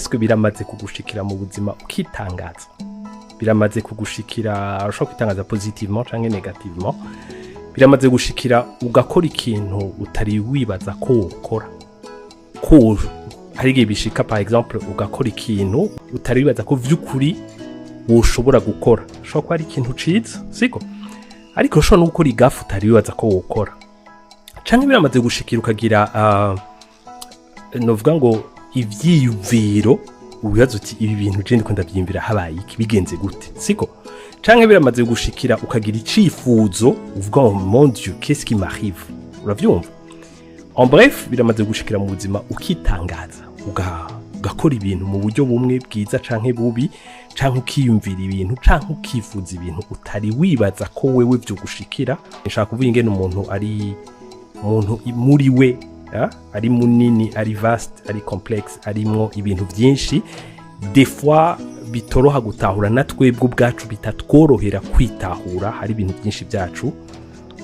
eske biramaze kugushikira mu buzima ukitangaza, biramaze kugushikira urashobora kwitangaza positivement canke negativement, biramaze gushikira ugakora ikintu utari wibaza ko ukora, ko hari igihe bishika par exemple ugakora ikintu utari wibaza ko vy'ukuri woshobora gukora, ushobora kuba ari ikintu ciza siko, ariko ushobora no gukora igafu utari wibaza ko wokora, canke biramaze gushikira ukagira novuga ngo ivyiyumviro ubibaza uti ibi bintu je ndiko ndavyimvira habaye iki bigenze gute siko, canke biramaze gushikira ukagira icifuzo uvuga ngo mon Dieu qu'est-ce qui m'arrive, uravyumva. En bref biramaze gushikira mu buzima ukitangaza ugakora ibintu mu buryo bumwe bwiza canke bubi, canke ukiyumvira ibintu canke ukifuza ibintu utari wibaza ko wewe vyo gushikira. Nshaka kuvuga ingene umuntu ari umuntu muri we ari munini, ari vaste, ari complexe, arimwo ibintu byinshi, des fois bitoroha gutahura na twebwe ubwacu bitatworohera kwitahura, hari ibintu byinshi byacu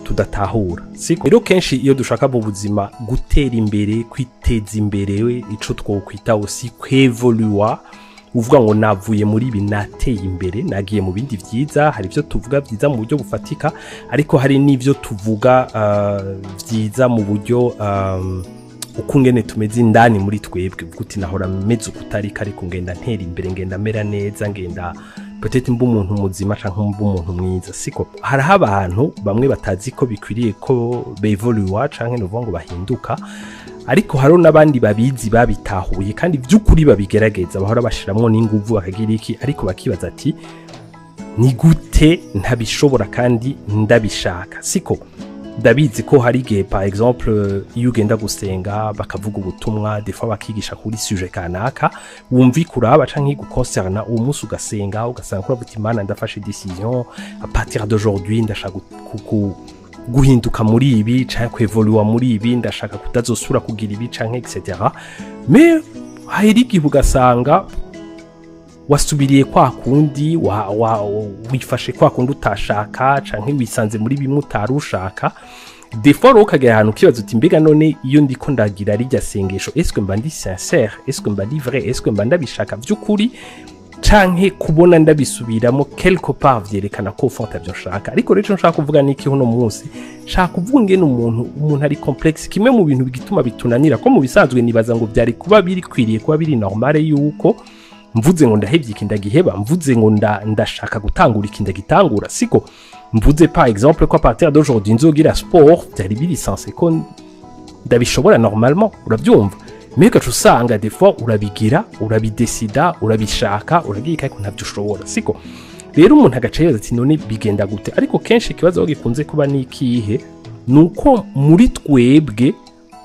tudatahura siko. Rero kenshi iyo dushaka mu buzima gutera imbere, kwiteza imbere, ico twokwita aussi kwevolua, uvuga ngo navuye muri ibi nateye imbere, nagiye mu bindi vyiza. Hari ivyo tuvuga vyiza mu buryo bufatika, ariko hari n'ivyo tuvuga vyiza mu buryo ukungene tumeze indani muri twebwe, uti nahora meze ukutarika ariko ngenda ntera imbere, ngenda mera neza, ngenda peut-être mbu umuntu muzima canke mbu umuntu mwiza siko. Hari abantu bamwe batazi ko bikwiriye ko bevolua canke no ngo bahinduka, ariko haro nabandi babizi babitahuye kandi by'ukuri babigerageza, bahora bashiramwo n'inguvu bakagira iki, ariko bakibaza ati ni gute ntabishobora kandi ndabishaka siko. Ndabizi ko hari igihe par exemple iyo ugenda gusenga bakavuga ubutumwa, des fois bakigisha kuri sujet kanaka wumvi kuraba canke guconcerna uwo munsi, ugasanga kuri buti Imana ndafashe decision à partir d'aujourd'hui ndashaka guhinduka muri ibi canke kwevolua muri ibi, ndashaka kutazosura kugira ibi canke etc. Mais hari igihe ugasanga wasubiriye kwa kundi wifashe kwa kundi utashaka canke wisanze muri bimwe utarushaka. Des fois ukagera ahantu kibazo uti mbega none iyo ndiko ndagira rijya sengesho, est-ce que mba ndi sincère, est-ce que mba ndi vrai, est-ce que mba ndabishaka by'ukuri, canke kubona ndabisubiramo quelque part vyerekana ko fonta byo shaka. Ariko rero nshaka kuvuga niki hono munsi, nshaka kuvuga ngene umuntu ari complexe, kimwe mu bintu bigituma bitunanira ko mu bisanzwe nibaza ngo byari kuba biri kwiriye kuba biri normale yuko mvuze ngo ndahevye ikinda giheba, mvuze ngo ndashaka gutangura ikinda gitangura siko. Mvuze par exemple ko à partir d'aujourd'hui nzogira sport, byari biri censé ko ndabishobora normalement, urabyumva. Mais que usanga des fois urabigira, urabidesida, urabishaka, uragiye ko ntavyo ushobora siko. Rero umuntu agaceyoza ati none bigenda gute, ariko kenshi ikibazo aho gikunze kuba nikihe nuko muri twebwe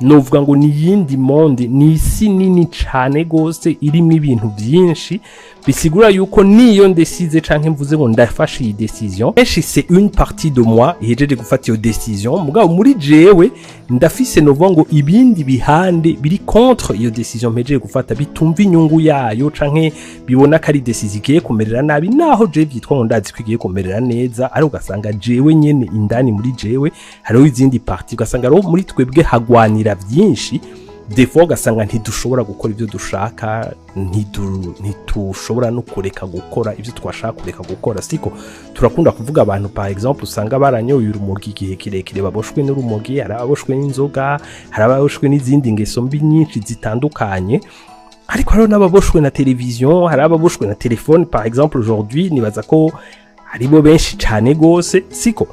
novuga ngo ni yindi monde, ni isi nini cyane gose irimo ibintu byinshi, bisigura yuko niyo ndesize canke mvuze ngo ndafashe iyi decision, eshi c'est une partie de moi ihejeje gufata iyo decision, mugabo muri jewe ndafise novuga ngo ibindi bihande biri contre iyo decision mpejeje gufata, bitumva inyungu yayo canke bibona ko ari decision igiye kumerera nabi, naho je byitwa ngo ndazi kwigiye kumerera neza, ari ugasanga jewe nyene indani muri jewe hariho izindi partie, ugasanga ro muri twebwe hagwanira byinshi. Des fois ugasanga ntidushobora gukora ibyo dushaka, ntitushobora no kureka gukora ibyo twashaka kureka gukora siko. Turakunda kuvuga abantu par exemple usanga baranyoye urumogi igihe kirekire, baboshwe n'urumogi, hari ababoshwe n'inzoga, hari ababoshwe n'izindi ngeso mbi nyinshi zitandukanye, ariko hari n'ababoshwe na television, hari ababoshwe na telefone par exemple. Aujourd'hui nibaza ko haribo benshi cyane gose siko.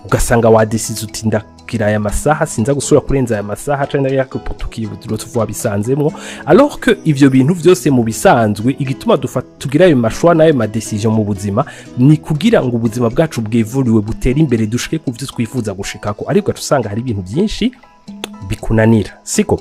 Ugasanga wadesize uti ndakira aya masaha sinza gusura kurenza aya masaha cyane yako tukibudiro tuvuga bisanzemwo, alors que ivyo bintu vyose mu bisanzwe igituma tugira ayo mashwa nayo ma decision mu buzima ni kugira ngo ubuzima bwacu bwevoluwe butera imbere, dushike ku vyo twifuza gushikako, ariko tusanga hari ibintu byinshi bikunanira siko.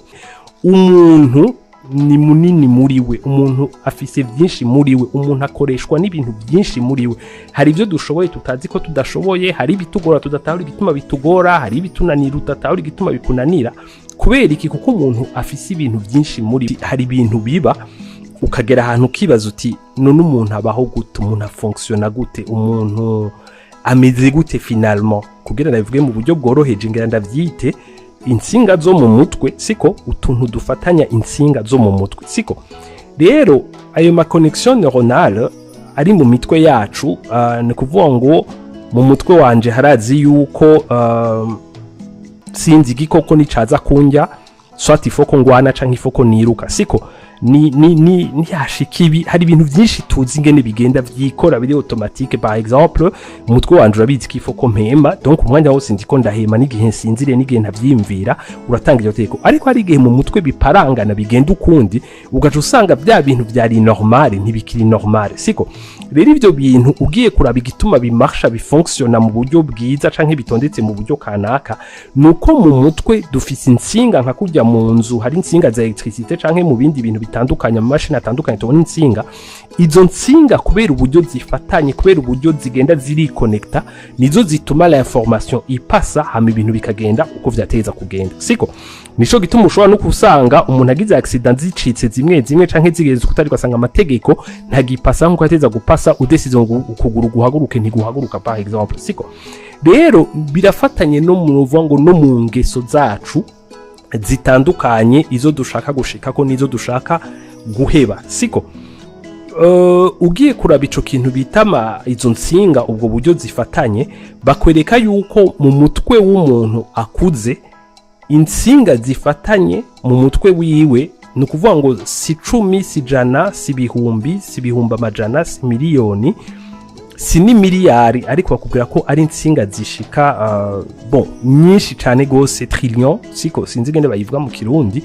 Umuntu ni munini muri we, umuntu afise byinshi muri we, umuntu akoreshwa n'ibintu byinshi muri we. Hari ibyo dushoboye tutazi ko tudashoboye, hari ibitugora tudatahura igituma bitugora, hari ibitunanira utatahura igituma bikunanira. Kubera iki? Kuko umuntu afise ibintu byinshi muri, hari ibintu biba ukagera ahantu kibaza uti none umuntu abaho gute, umuntu afonctiona gute, umuntu ameze gute finalement, kugira ndavuge mu buryo bworoheje ngira ndavyite insinga zo mu mutwe siko, utuntu dufatanya insinga zo mu mutwe siko. rero ayo ma connexion neuronale ari mu mitwe yacu ni kuvuga ngo mu mutwe wanje harazi yuko sinzi igikoko nicaza kunjya swati ifoko ngwana canke ifoko niruka siko ni yashikibi hari ibintu byinshi tuzi ingene bigenda vyikora biri automatique. Par exemple umutwe wanje urabizi ko ifoko mpema, donc umwanya wose ndiko ndahema n'igihe nsinzire n'igihe ntavyimvira uratanga iryo teko, ariko hari igihe mu mutwe biparangana bigenda ukundi ugaca usanga bya bintu byari normal ntibikiri normal siko. Rero ivyo bintu ugiye kuraba igituma bimarsha bifonctiona mu buryo bwiza canke bitondetse mu buryo kanaka, nuko mu mutwe dufise insinga nka kujya mu nzu hari insinga za electricité canke mu bindi bintu bitandukanye mu mashini atandukanye tubona insinga. Izo nsinga kubera uburyo zifatanye, kubera uburyo zigenda ziri connecta, nizo zituma la information ipasa hama ibintu bikagenda uko vyateza kugenda siko. Nico gituma ushobora no kusanga umuntu agize accident zicitse zimwe canke zigenze kutari kwasanga amategeko ntagipasa nko ateza gupasa udesize ukuguru guhaguruke ntiguhaguruka par exemple siko. Rero birafatanye no mu ruvango no mu ngeso zacu zitandukanye, izo dushaka gushika ko nizo dushaka guheba siko. Ugiye kuraba ico kintu bitama izo nsinga ubwo buryo zifatanye, bakwereka yuko mu mutwe w'umuntu akuze insinga zifatanye mu mutwe wiwe, ni kuvuga ngo si 10 si 100 si bihumbi si bihumba amajana si miliyoni si ni miliyari, ariko bakubwira ko ari insinga zishika nyinshi cyane gose trillion siko, sinzi ngende bayivuga mu kirundi,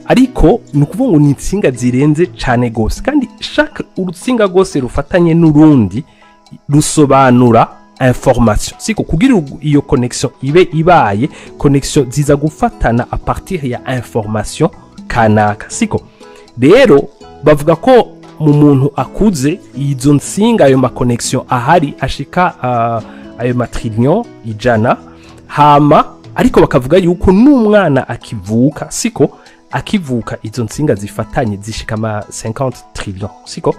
ariko ni kuvuga ngo ni insinga zirenze cyane gose, kandi chaque urutsinga gose rufatanye n'urundi rusobanura information siko. Kugira iyo connexion ibe ibaye connexion ziza gufatana a partir ya information kanaka siko. Rero bavuga ko mu muntu akuze izo nsinga ayo ma connexion ahari ashika ayo matrillion ijana hama, ariko bakavuga yuko n'umwana akivuka siko, akivuka izo nsinga zifatanye zishika ma 50 trillion siko.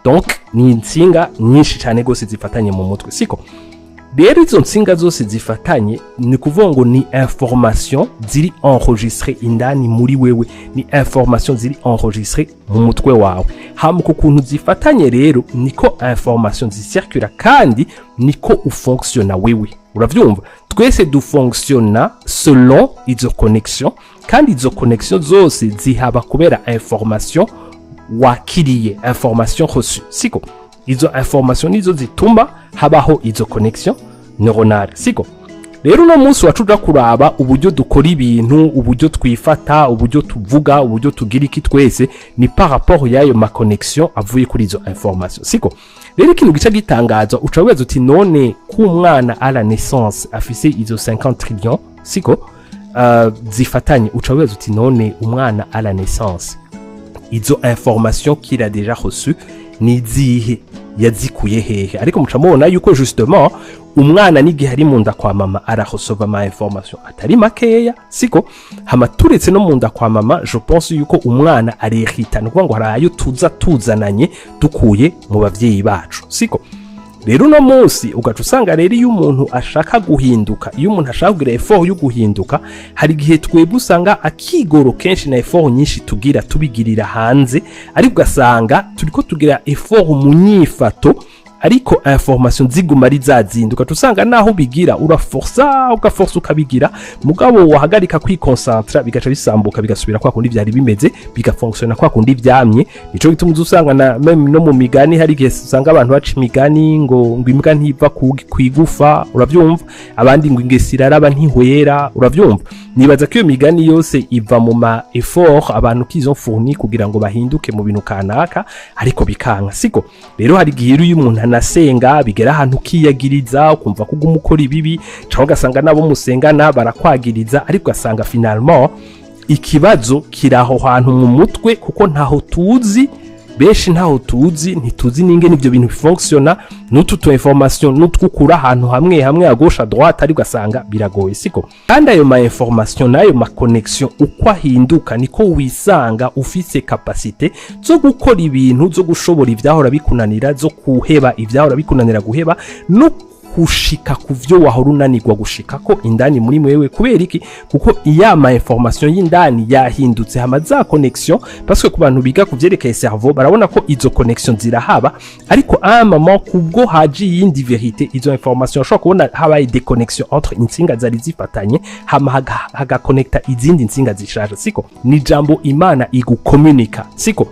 Donc ni insinga nyinshi cyane gose zifatanye mu mutwe siko. Rero izo nsinga zose zifatanye ni kuvuga ngo ni information ziri enregistré indani muri wewe, ni information ziri enregistré mu mutwe wawe. Hama ku kuntu zifatanye rero niko information zicircula kandi niko ufonctiona wewe, uravyumva. Twese dufonctiona selon izo connexion, kandi izo connexion zose zihaba kubera information wakiriye, information reçue siko. Izo information nizo zituma habaho izo connexion neuronale siko. Rero no munsi wacuja kuraba uburyo dukora ibintu, uburyo twifata, uburyo tuvuga, uburyo tugira iki twese ni par rapport yayo ma connexion avuye kuri izo information siko. Rero ikintu gica gitangaza uca wibaza uti none ku mwana à la naissance afise izo 50 trillion siko zifatanye, uca wibaza uti none umwana à la naissance izo information qu'il a déjà reçu ni zihe yazikuye hehe? Ariko muca mubona yuko justement umwana n'igihe ari mu nda kwa mama arahosova ma information atari makeya siko. Hama turetse no mu nda kwa mama je pense yuko umwana arehita, no kuvuga ngo harayo tuzananye dukuye mu bavyeyi bacu siko. Rero no munsi ugaca usanga rero iyo umuntu ashaka guhinduka, iyo umuntu ashaka kugira effort yo guhinduka, hari gihe twebwe usanga akigoro kenshi na effort nyinshi tugira tubigirira hanze, ariko ugasanga turiko tugira effort mu nyifato, ariko information ziguma ari zazinduka. Tusanga naho bigira uraforsa ukabigira, mugabo wahagarika kwikoncentra bigaca bisambuka bigasubira kwa kundi byari bimeze, bigafunctiona kwa kundi byamye. Nico gituma uzusanga na meme no mu migani hari gihe usanga abantu baca imigani ngo imbwa ntiva kwigufa, uravyumva, abandi ngo ingesira araba ntihwera, uravyumva. Nibaza ko iyo migani yose iva mu ma effort abantu kizo fourni kugira ngo bahinduke mu bintu kanaka, ariko bikanka siko. Rero hari gihe uyu umuntu anasenga bigera ahantu kiyagiriza ukumva ko gumukora ibibi, cyangwa ugasanga nabo musengana barakwagiriza, ariko ugasanga finalement ikibazo kiraho hantu mu mutwe, kuko ntaho tuzi, beshi ntaho tuzi, ntituzi ninge nivyo bintu bifunctiona, n'utu information n'utwukura ahantu hamwe hamwe à gauche à droite, ari ugasanga biragoye siko. Kandi ayo ma information nayo ma connexion uko ahinduka niko wisanga ufise capacité zo gukora ibintu, zo gushobora ivyahora bikunanira, zo kuheba ivyahora bikunanira guheba, no kushika kuvyo wahora unanirwa gushika ko indani muri mwewe. kubera iki? kuko iya ma information y'indani yahindutse, hama za connexion, parce que ku bantu biga kuvyerekeye cerveau barabona ko izo connexion zirahaba, ariko à un moment kubwo haji yindi vérité, izo information ashobora kubona habaye déconnexion entre insinga zari zifatanye, hama hagaconnecta izindi nsinga zishaje, siko ni jambo Imana igucommunica, siko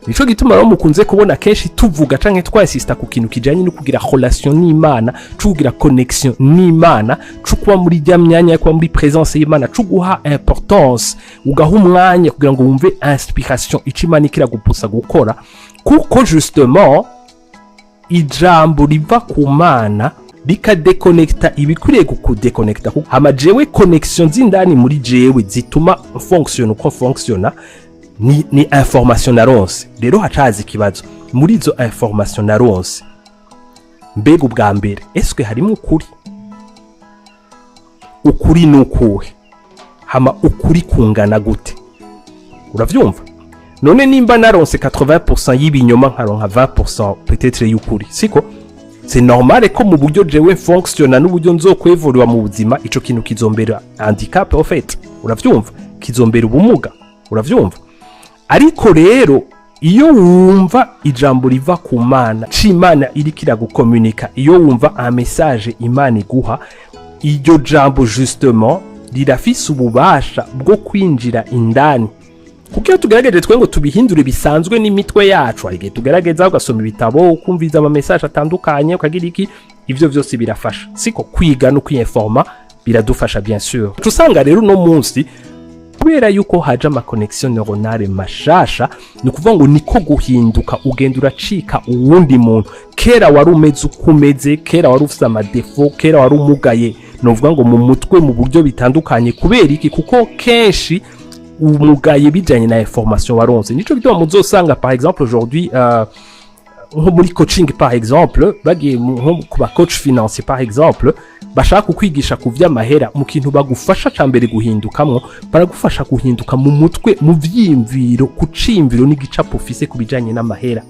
nico gituma rero mukunze kubona kenshi tuvuga canke twasista ku kintu kijanye no kugira relation n'Imana, cugira connexion n'Imana, cukuba muri rya myanya kwa muri présence y'Imana, cuguha importance, ugaha umwanya kugira ngo wumve inspiration icimana ikiragupusa gukora, kuko justement ijambo riva ku Mana bikadekonekta ibikwiriye kukudekonekta. Hama jewe connexion zindani muri jewe zituma fonctionne uko fonctionna ni information naronse. Rero hacaza ikibazo muri izo information naronse, mbega ubwa mbere eske harimo ukuri nukuhe? Hama ukuri kungana gute? Uravyumva? None nimba naronse 80% y'ibinyoma nkaronka 20% peut-être y'ukuri, siko c'est normal ko mu buryo jewe fonctionna n'uburyo nzokwevolwa mu buzima, ico kintu kizombera handicap en fait. Uravyumva? Kizombera ubumuga. Uravyumva? Ariko rero iyo wumva ijambo riva ku Mana, c'Imana iri kiragukomunika, iyo wumva un message Imana iguha, iryo jambo justement rirafise ububasha bwo kwinjira indani. Kuko tugerageje twe ngo tubihindure bisanzwe n'imitwe yacu, arige tugerageza ugasoma ibitabo, ukumviza ama message atandukanye, ukagira iki, ivyo vyose birafasha, siko kwiga no kwinforma biradufasha bien sûr. Tusanga rero no munsi kubera yuko haje ama connexion neuronale mashasha, ni kuvuga ngo niko guhinduka, ugenda uracika uwundi muntu. Kera wari umeze ukumeze, kera wari ufite ama défaut, kera wari umugaye, no vuga ngo mu mutwe mu buryo bitandukanye. Kubera iki? kuko kenshi umugaye bijanye na information waronse. Nico gituma muzosanga par exemple aujourd'hui nko muri coaching par exemple, bagiye ku ba coach financier par exemple, bashaka kukwigisha kuvy'amahera mu kintu bagufasha cambere guhindukamwo, baragufasha guhinduka mu mutwe, mu vyimviro, kucimviro n'igicapo ufise kubijanye n'amahera.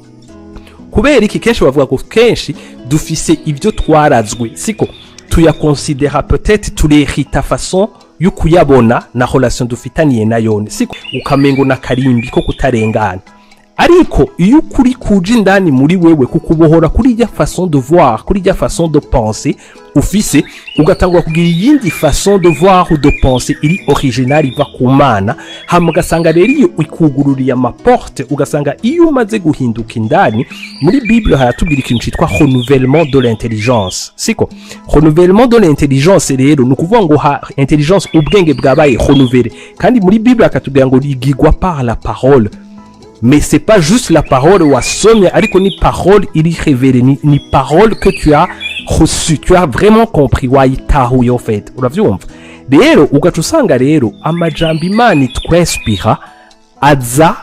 Kubera iki? kenshi bavuga ko kenshi dufise ivyo twarazwe, siko tuyakonsidera peut-être turehita façon y'ukuyabona na relation dufitaniye nayone, siko ukamengo na karimbi ko kutarengana. Ariko iyo ukuri kuje indani muri wewe kukubohora kuri ya façon de voir, kuri ya façon de penser ufise, ugatangura kugira yindi façon de voir ou de penser iri original iva ku Mana, hama ugasanga rero iyo ikugururiye ama porte, ugasanga iyo umaze guhinduka indani. Muri Bible haratubwira ikintu citwa renouvellement de l'intelligence, siko renouvellement de l'intelligence rero ni ukuvuga ngo intelligence ubwenge bwabaye renouvelé, kandi muri Bible akatubwira ngo rigigwa par la parole. Mais c'est pas juste la parole ou asomya, ariko ni parole iri révélée, ni parole que tu as reçu, tu as vraiment compris wayitahuye en fait. Uravyumva? Rero ugacusanga rero amajambo Imana itwinspira aza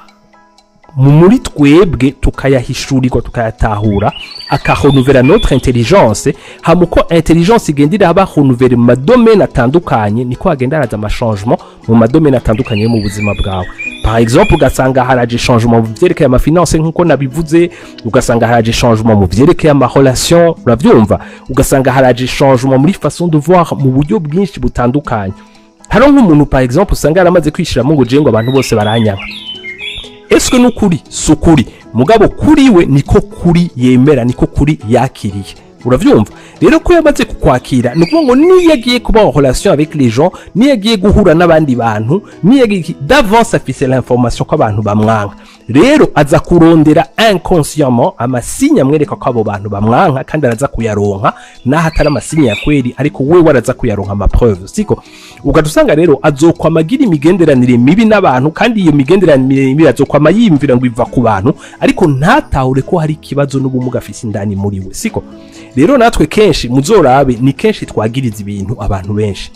muri twebwe tukayahishurirwa, tukayatahura, akahonouvera notre intelligence. Hamuko intelligence igendira aba honouvera mu domaine atandukanye, niko agenda araza ama changement mu domaine atandukanye mu buzima bwawe. Par exemple ugasanga haraje changement mu vyerekeye ama finance nkuko nabivuze, ugasanga haraje changement mu vyerekeye ama relation, uravyumva? Ugasanga haraje changement muri façon de voir mu buryo bwinshi butandukanye. Haro nk'umuntu par exemple usanga yaramaze kwishiramo ngo je ngo abantu bose baranyanga. Eske n'ukuri? Sukuri. Mugabo kuri we niko kuri yemera, niko kuri yakiriye. Uravyumva? Rero ko yamaze kukwakira, nuko ngo ni yagiye kuba en relation avec les gens, ni yagiye guhura n'abandi bantu, ni yagiye d'avance afise l'information ko abantu bamwanga. Rero aza kurondera inconsciemment amasinya amwereka ko abo bantu bamwanka, kandi araza kuyaronka naho atari amasinya ya kweri, ariko wewe araza kuyaronka ama preuve, siko ugatusanga rero azokwamagira imigenderanire mibi n'abantu, kandi iyo migenderanire mibi azokwama yimvira ngo iva ku bantu, ariko ntatahure ko hari ikibazo n'ubumuga afise indani muri we, siko rero natwe kenshi muzorabe ni kenshi twagiriza ibintu abantu benshi.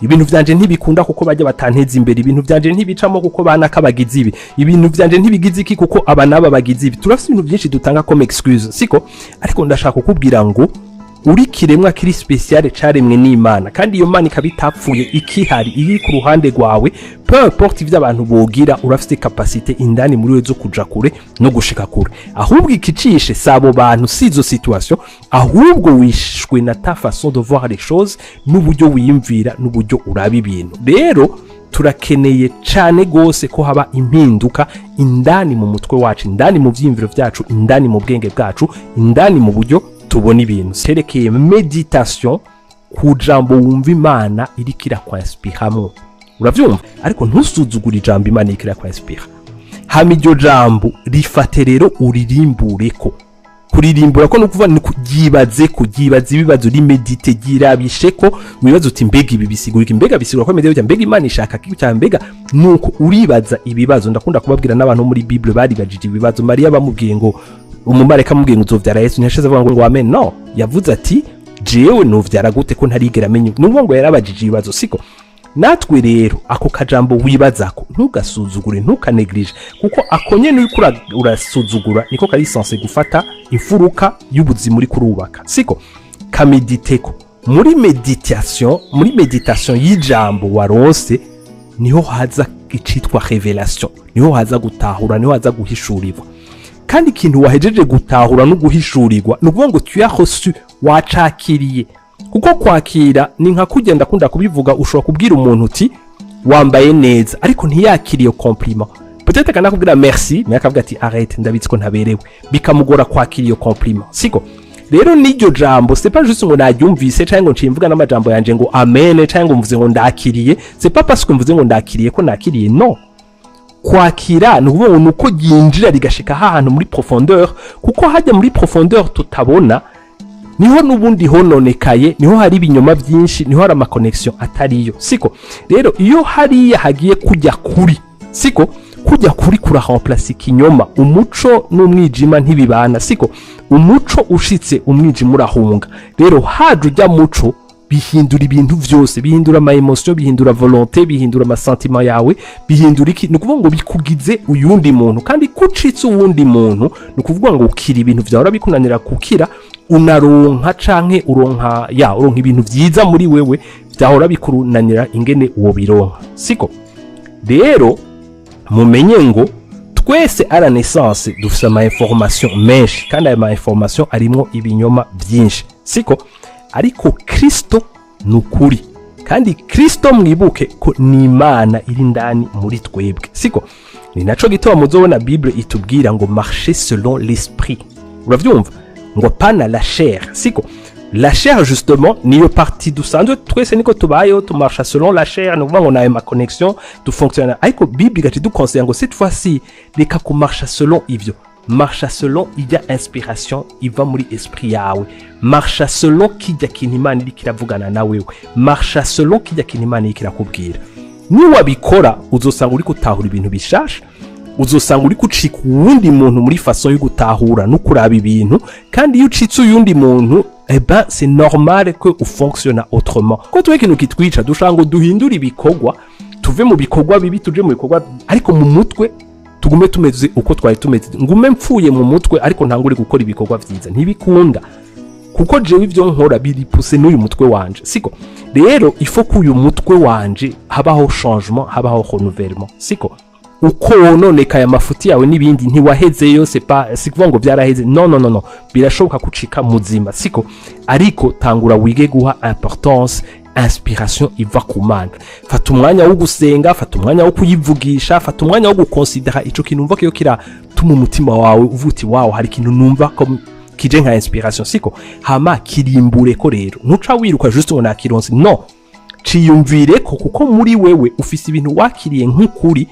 Ibintu vyanje ntibikunda kuko bajya batanteza imbere, ibintu vyanje ntibicamo kuko bana kabagize ibi, ibintu vyanje ntibigize iki kuko abana babagize ibi. Turafite ibintu byinshi dutanga comme excuse, siko ariko ndashaka kukubwira ngo uri kiremwa kiri special caremwe n'Imana kandi iyo Mana ikabitapfuye ikihari iri ku ruhande rwawe peu importe ivyo abantu bogira urafite capacité indani muri wewe zo kuja kure no gushika kure ahubwo ikicishe sabo bantu sizo situation ahubwo wishwe na ta façon de voir les choses n'uburyo wiyumvira n'uburyo uraba ibintu rero turakeneye cyane gose ko haba impinduka indani mu mutwe wacu indani mu vyimviro vyacu indani mu bwenge bwacu indani mu buryo tubona ibintu serekeye meditation ku jambo wumva Imana irikira kwa inspiramwo uravyumva ariko ntusuzugura ijambo Imana irikira kwa inspira hama iryo jambo rifate rero uririmbureko kuririmbura ko nukuva ni kugibaze kugibaza ibibazo rimedite girabisheko wibaza uti mbega ibi bisigurika mbega bisigura ko medeye mbega Imana ishaka kiki mbega nuko uribaza ibibazo ndakunda kubabwira n'abantu muri Bible bari bajije ibibazo Maria bamubwiye ngo umumareka amubwiye ngo uzovyara Yesu ntiyashaze avuga ngo amen no yavuze ati jewe novyara gute ko ntarigera menye n'ubwo ngo yarabajije ibibazo siko natwe rero ako kajambo wibazako ntugasuzugure ntukaneglige kuko akonye nuko urasuzugura niko kari sense gufata imfuruka y'ubuzima uri kurubaka siko kamediteko muri meditation y'ijambo warose niho haza icitwa revelation niho haza gutahura niho haza guhishurirwa kandi ikintu wahejeje gutahura no guhishurirwa nukuvuga ngo tu as reçu wacakiriye kuko kwakira ni nka kugenda kunda kubivuga ushobora kubwira umuntu uti wambaye neza ariko ntiyakiriye compliment peut-être kana kubwira merci mais akavuga ati arrête ndabitse ko ntaberewe bikamugora kwakira iyo compliment siko rero n'iryo jambo c'est pas juste ngo naryumvise cyangwa ngo ncimvuga n'amajambo yanje ngo amen cyangwa ngo mvuze ngo ndakiriye c'est pas parce que mvuze ngo ndakiriye ko nakiriye no kwakira nukuvuga ngo nuko yinjira rigashika ahantu muri profondeur kuko hajya muri profondeur tutabona niho nubundi hononekaye niho hari ibinyoma byinshi niho hari ama connection atariyo siko rero iyo hariya hagiye kujya kuri siko kujya kuri kura remplacer ikinyoma umuco n'umwijima ntibibana siko umuco ushitse umwijima urahunga rero haje ujya muco bihindura ibintu vyose bihindura ama emotion bihindura volonté bihindura ama sentiment yawe bihindura iki nukuvuga ngo bikugize uyundi muntu kandi kucitse uwundi muntu nukuvuga ngo ukira ibintu vyahora bikunanira kukira unaronka canke uronka ibintu vyiza muri wewe vyahora bikurunanira ingene uwo bironka siko rero mumenye ngo twese à la naissance dufise ama information menshi kandi ayo ma information arimo ibinyoma byinshi siko ariko Kristo nukuri kandi Kristo mwibuke ko ni Imana iri ndani muri twebwe siko ni naco gitwa muzobona Bible itubwira ngo marcher selon l'esprit uravyumva ngo pana la chair siko la chair justement niyo partie dusanzwe twese niko tubayeho tumarcha selon la chair nuvuga ngo nayo ma connexion tu fonctionne ariko Bible gati du conseil ngo cette fois-ci reka ku marcha selon ivyo marcha selon ijya inspiration iva muri esprit yawe marcha selon kijya kintu Imana iri kiravugana nawe marcha selon kijya kintu Imana iri kirakubwira niba bikora uzosanga uri gutahura ibintu bishasha uzosanga uri kucika uwundi muntu muri façon yo gutahura no kuraba ibintu kandi iyo ucitse uyundi muntu c'est normal que u fonctionne autrement ko tuwe kintu kitwica dushanga duhindura ibikorwa tuve mu bikorwa bibi tuje mu bikorwa ariko mu mutwe tugume tumeze uko twari tumeze ngume mpfuye mu mutwe ariko ntangure gukora ibikorwa vyiza ntibikunda kuko jewe ivyo nkora biripuse n'uyu mutwe wanje siko rero ifo ko uyu mutwe wanje habaho changement habaho renouvellement siko uko wononeka ya mafuti yawe n'ibindi ntiwaheze yose sikuvuga ngo byaraheze no birashoboka kucika muzima siko ariko tangura wige guha importance inspiration iva ku Mana fata umwanya wo gusenga fata umwanya wo kuyivugisha fata umwanya wo gukonsidera ico kintu umva kiyo kira tuma umutima wawe uvuti wow hari kintu numva ko kije nka inspiration siko hama kirimbure ko rero ntuca wiruka juste ngo nakironse no ciyumvire ko kuko muri wewe ufise ibintu wakiriye nk'ukuri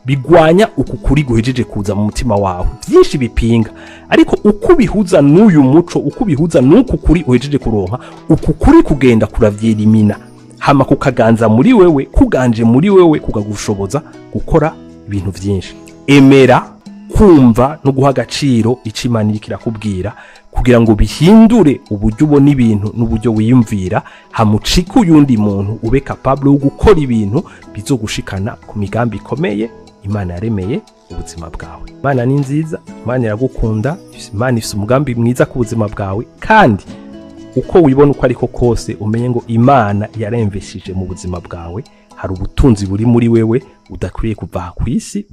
bigwanya ukukuri guhejeje kuza mu mutima wawe byinshi bipinga ariko uko bihuza n'uyu muco uko bihuza n'ukukuri uhejeje kuronka ukukuri kugenda kuravyelimina hama kukaganza muri wewe kuganje muri wewe kugagushoboza gukora ibintu byinshi emera kumva no guha agaciro icimana irikira kubwira kugira ngo bihindure uburyo ubona ibintu n'uburyo wiyumvira hamucika uyundi muntu ube capable yo gukora ibintu bizogushikana ku migambi ikomeye Imana yaremeye ubuzima bwawe Imana ni nziza Imana iragukunda Imana ifite umugambi mwiza ku buzima bwawe kandi uko wibona uko ariko kose umenye ngo Imana yaremveshije mu buzima bwawe, hari ubutunzi buri muri wewe udakwiye kuva kw'isi.